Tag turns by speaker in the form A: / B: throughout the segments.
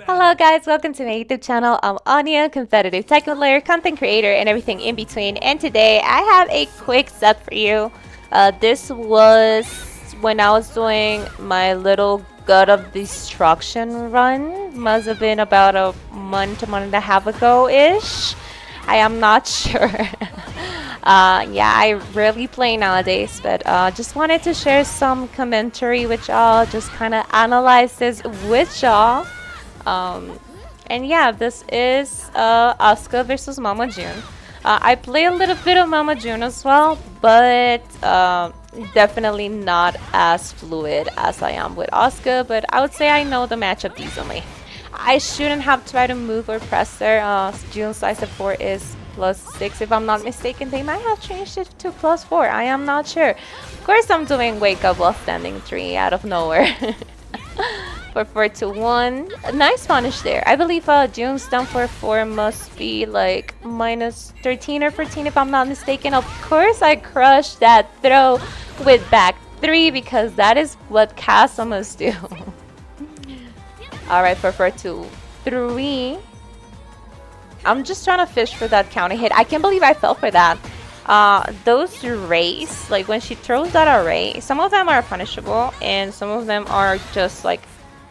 A: Hello guys, welcome to my YouTube channel. I'm Anya, competitive TEKKEN player, content creator, and everything in between. And today I have a quick set for you. This was when I was doing my little gut of destruction run. Must have been about a month and a half ago-ish. I am not sure. Yeah, I rarely play nowadays, but just wanted to share some commentary with y'all, just kind of analyze this with y'all. Um, and yeah, this is Asuka versus Mama June. I play a little bit of Mama June as well, but definitely not as fluid as I am with Asuka, but I would say I know the matchup decently. I shouldn't have tried to move or press there. June's size of 4 is +6 if I'm not mistaken. They might have changed it to +4. I am not sure. Of course I'm doing wake up while standing 3 out of nowhere. For 4 to 1. Nice punish there. I believe June's down for 4 must be like -13 or 14 if I'm not mistaken. Of course I crushed that throw with back 3 because that is what Kazamas do. Alright, for 4 to 3. I'm just trying to fish for that counter hit. I can't believe I fell for that. Those rays, like when she throws that array, some of them are punishable and some of them are just like,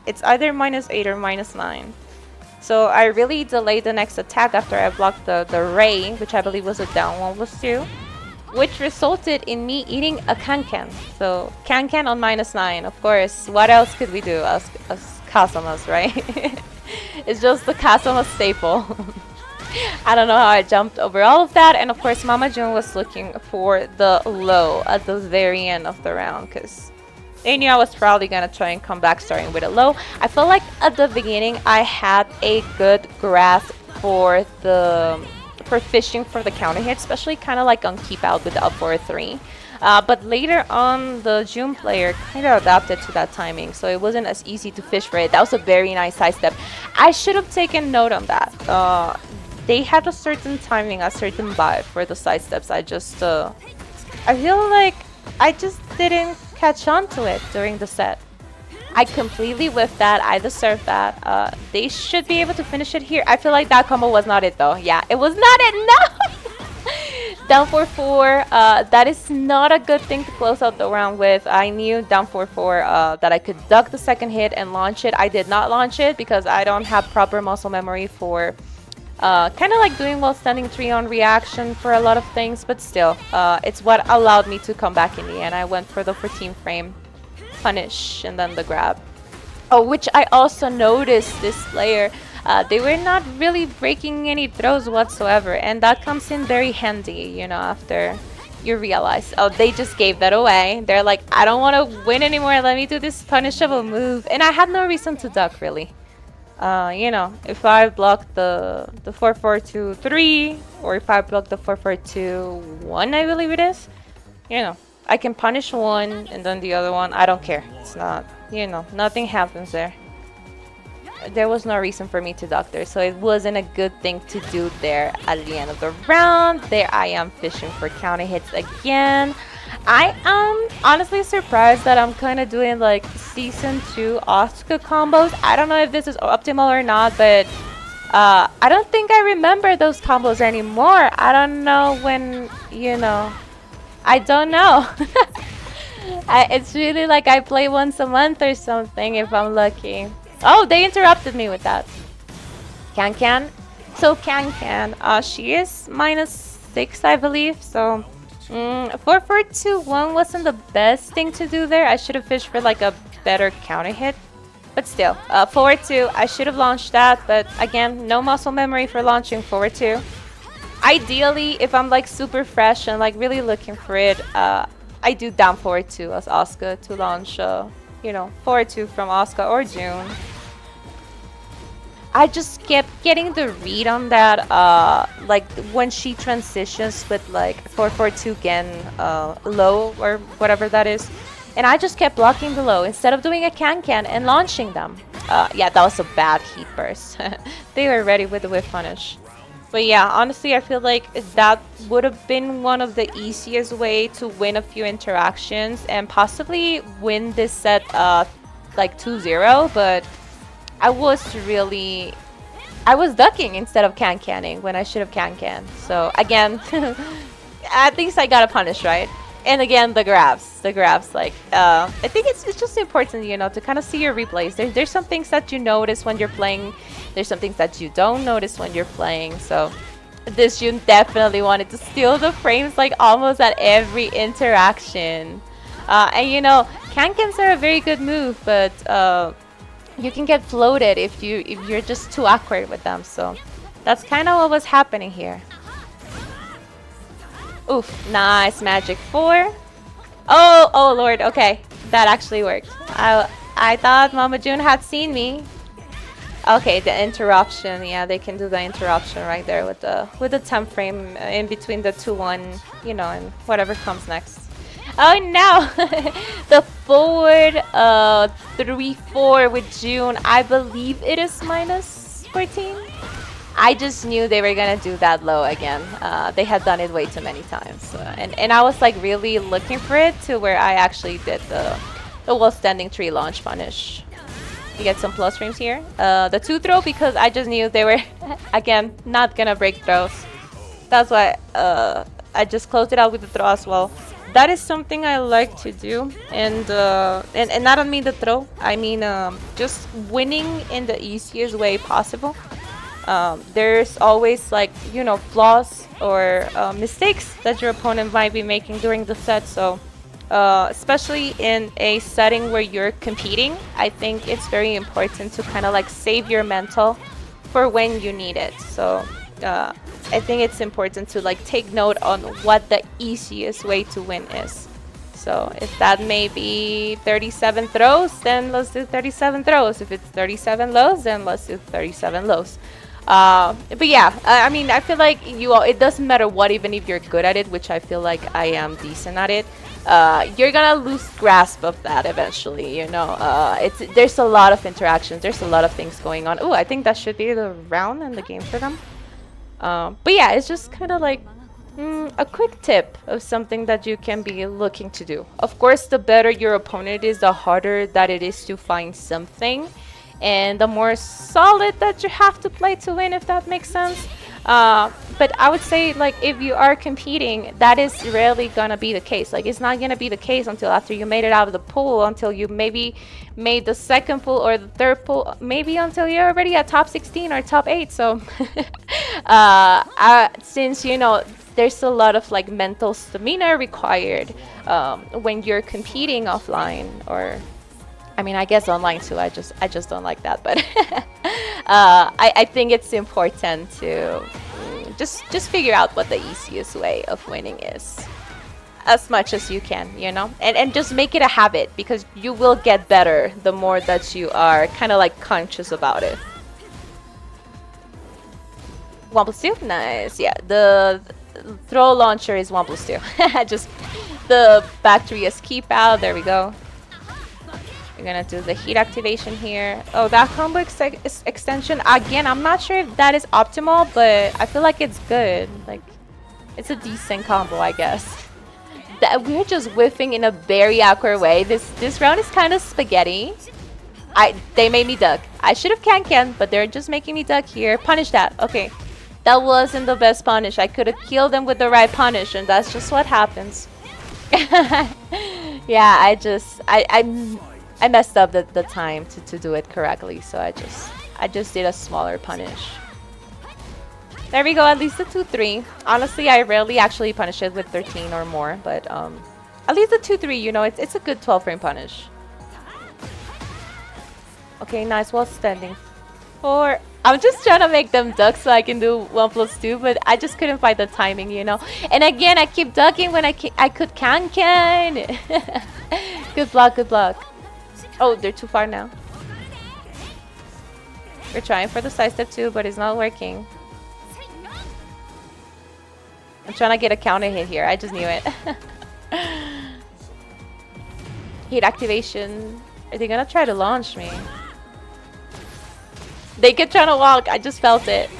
A: it's either -8 or -9. So I really delayed the next attack after I blocked the ray, which I believe was a down one was 2, which resulted in me eating a can. So can on -9, of course. What else could we do as Kazamas, right? It's just the Kazama staple. I don't know how I jumped over all of that, and of course Mama June was looking for the low at the very end of the round because they knew I was probably gonna try and come back starting with a low. I felt like at the beginning I had a good grasp for fishing for the counter hit, especially kind of like on keep out with the up 4-3. But later on, the June player kind of adapted to that timing, so it wasn't as easy to fish for it. That was a very nice sidestep. I should have taken note on that. They had a certain timing, a certain vibe for the sidesteps. I feel like I just didn't catch on to it during the set. I completely whiffed that. I deserve that. They should be able to finish it here. I feel like that combo was not it though. Yeah, it was not it. No! Down 4-4. That is not a good thing to close out the round with. I knew down 4-4 that I could duck the second hit and launch it. I did not launch it because I don't have proper muscle memory for kind of like doing while standing 3 on reaction for a lot of things, but still, it's what allowed me to come back in the end. I went for the 14 frame punish and then the grab. Oh, which I also noticed this player, they were not really breaking any throws whatsoever, and that comes in very handy, you know, after you realize, oh, they just gave that away. They're like, I don't want to win anymore, let me do this punishable move, and I had no reason to duck really. You know, if I block the 4-4-2-3 or if I block the 4-4-2-1, I believe it is, you know, I can punish one and then the other one, I don't care. It's not, you know, nothing happens there. There was no reason for me to duck there, so it wasn't a good thing to do there at the end of the round. There I am fishing for counter hits again. I am honestly surprised that I'm kind of doing like season 2 Asuka combos. I don't know if this is optimal or not, but I don't think I remember those combos anymore. I don't know when, you know, I don't know. It's really like I play once a month or something if I'm lucky. Oh, they interrupted me with that. Can. So Can, she is -6, I believe, so 4-4-2-1 wasn't the best thing to do there. I should have fished for like a better counter hit, but still, 4-2, I should have launched that, but again, no muscle memory for launching 4-2. Ideally, if I'm like super fresh and like really looking for it, I do down 4-2 as Asuka to launch, you know, 4-2 from Asuka or June. I just kept getting the read on that, like when she transitions with like 4-4-2 Gen low or whatever that is, and I just kept blocking the low instead of doing a can and launching them. Yeah, that was a bad heat burst. They were ready with the whiff punish. But yeah, honestly, I feel like that would have been one of the easiest way to win a few interactions and possibly win this set like 2-0, but I was really... I was ducking instead of can-canning when I should have can-canned. So again, at least I got a punish, right? And again, the grabs. The grabs, like, I think it's just important, you know, to kind of see your replays. There's some things that you notice when you're playing. There's some things that you don't notice when you're playing. So this June definitely wanted to steal the frames, like, almost at every interaction. And, you know, can-cans are a very good move, but you can get floated if you're just too awkward with them. So that's kind of what was happening here. Oof, nice magic 4. Oh lord, okay. That actually worked. I thought Mama June had seen me. Okay, the interruption. Yeah, they can do the interruption right there with the temp frame in between the 2-1, you know, and whatever comes next. Oh no! The forward 3-4 with June. I believe it is minus 14. I just knew they were gonna do that low again. They had done it way too many times, and I was like really looking for it to where I actually did the wall standing tree launch punish. You get some plus frames here. The 2 throw, because I just knew they were again not gonna break throws. That's why I just closed it out with the throw as well. That is something I like to do, and I don't mean the throw. I mean just winning in the easiest way possible. There's always, like, you know, flaws or mistakes that your opponent might be making during the set. So especially in a setting where you're competing, I think it's very important to kind of like save your mental for when you need it. So I think it's important to like take note on what the easiest way to win is. So if that may be 37 throws, then let's do 37 throws. If it's 37 lows, then let's do 37 lows. But yeah, I mean, I feel like it doesn't matter what, even if you're good at it, which I feel like I am decent at it, you're gonna lose grasp of that eventually, you know. There's a lot of interactions, there's a lot of things going on. Oh, I think that should be the round in the game for them. But yeah, it's just kind of like a quick tip of something that you can be looking to do. Of course, the better your opponent is, the harder that it is to find something, and the more solid that you have to play to win, if that makes sense. But I would say, like, if you are competing, that is rarely gonna be the case. Like, it's not gonna be the case until after you made it out of the pool, until you maybe made the second pool or the third pool, maybe until you're already at top 16 or top 8. So since, you know, there's a lot of like mental stamina required when you're competing offline, or I mean, I guess online too. I just don't like that, but I think it's important to just figure out what the easiest way of winning is, as much as you can, you know, and just make it a habit, because you will get better the more that you are kind of like conscious about it. 1+2, nice. Yeah, the throw launcher is 1+2. Just the back 3 is keep out. There we go. We're gonna do the heat activation here. Oh, that combo extension again, I'm not sure if that is optimal, but I feel like it's good. Like, it's a decent combo, I guess. We're just whiffing in a very awkward way. This round is kind of spaghetti. They made me duck. I should have can, but they're just making me duck here. Punish that. Okay, that wasn't the best punish. I could have killed them with the right punish, and that's just what happens. Yeah, I messed up the time to do it correctly, so I just did a smaller punish. There we go, at least the 2-3. Honestly, I rarely actually punish it with 13 or more, but at least the 2-3, you know, it's a good 12 frame punish. Okay, nice wall standing 4. I'm just trying to make them duck so I can do 1+2, but I just couldn't find the timing, you know. And again, I keep ducking when I could can. Good block, good block. Oh, they're too far now. We're trying for the side step too, but it's not working. I'm trying to get a counter hit here. I just knew it. Heat activation. Are they gonna try to launch me? They kept trying to walk. I just felt it.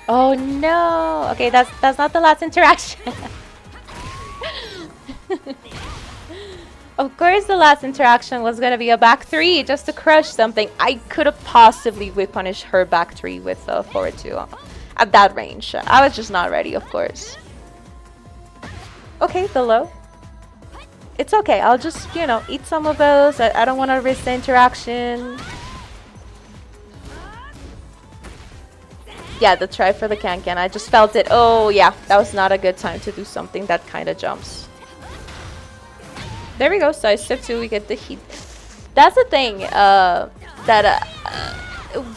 A: Oh no. Okay, that's not the last interaction. Of course, the last interaction was gonna be a back three just to crush something. I could have possibly whip punished her back three with forward two at that range. I was just not ready, of course. Okay, the low. It's okay. I'll just, you know, eat some of those. I don't want to risk the interaction. Yeah, the try for the can-can. I just felt it. Oh, yeah. That was not a good time to do something that kind of jumps. There we go. Side step 2. We get the heat. That's the thing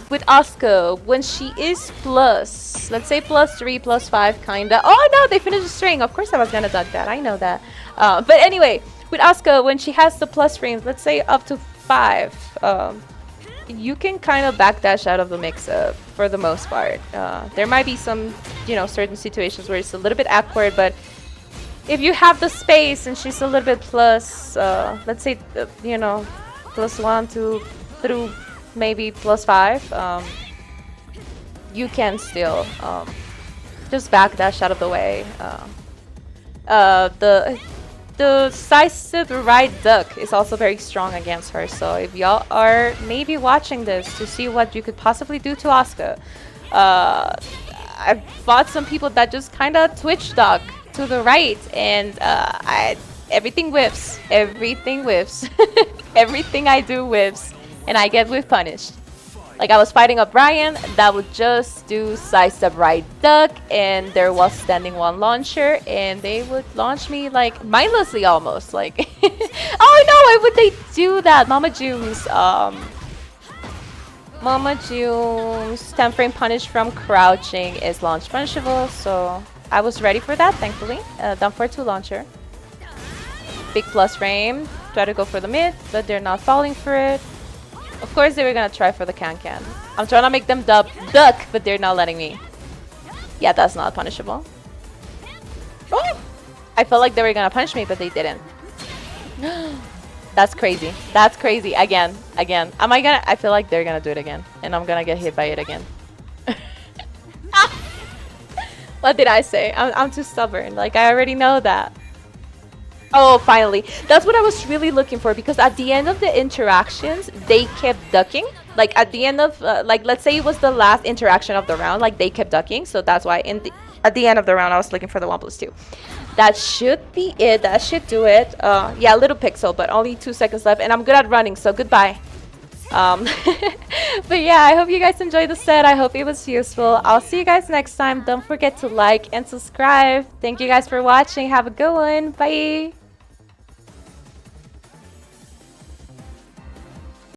A: with Asuka, when she is plus, let's say +3, +5, kinda. Oh no, they finished the string. Of course I was gonna duck that. I know that. But anyway, with Asuka, when she has the plus frames, let's say up to 5, you can kind of backdash out of the mix-up for the most part. There might be some, you know, certain situations where it's a little bit awkward, but if you have the space and she's a little bit plus, let's say, you know, +1, 2 through maybe +5, you can still just backdash out of the way. The decisive right duck is also very strong against her, so if y'all are maybe watching this to see what you could possibly do to Asuka, I've fought some people that just kind of twitch duck to the right, and everything whiffs. Everything whiffs. Everything I do whiffs. And I get whiff punished. Like I was fighting a Brian that would just do sidestep right duck, and there was standing one launcher, and they would launch me like mindlessly almost. Like, oh no, why would they do that? Mama June's 10 frame punish from crouching is launch punishable, so I was ready for that, thankfully. Down for 2 launcher. Big plus frame. Try to go for the mid, but they're not falling for it. Of course they were gonna try for the can-can. I'm trying to make them duck, but they're not letting me. Yeah, that's not punishable. Oh! I felt like they were gonna punish me, but they didn't. That's crazy. That's crazy. Again. Am I gonna... I feel like they're gonna do it again. And I'm gonna get hit by it again. What did I say? I'm too stubborn. Like, I already know that. Oh, finally. That's what I was really looking for, because at the end of the interactions, they kept ducking. Like, at the end of, like, let's say it was the last interaction of the round, like, they kept ducking. So that's why at the end of the round, I was looking for the 1+2. That should be it. That should do it. Yeah, a little pixel, but only 2 seconds left. And I'm good at running, so goodbye. But yeah, I hope you guys enjoyed the set. I hope it was useful. I'll see you guys next time. Don't forget to like and subscribe. Thank you guys for watching. Have a good one. Bye.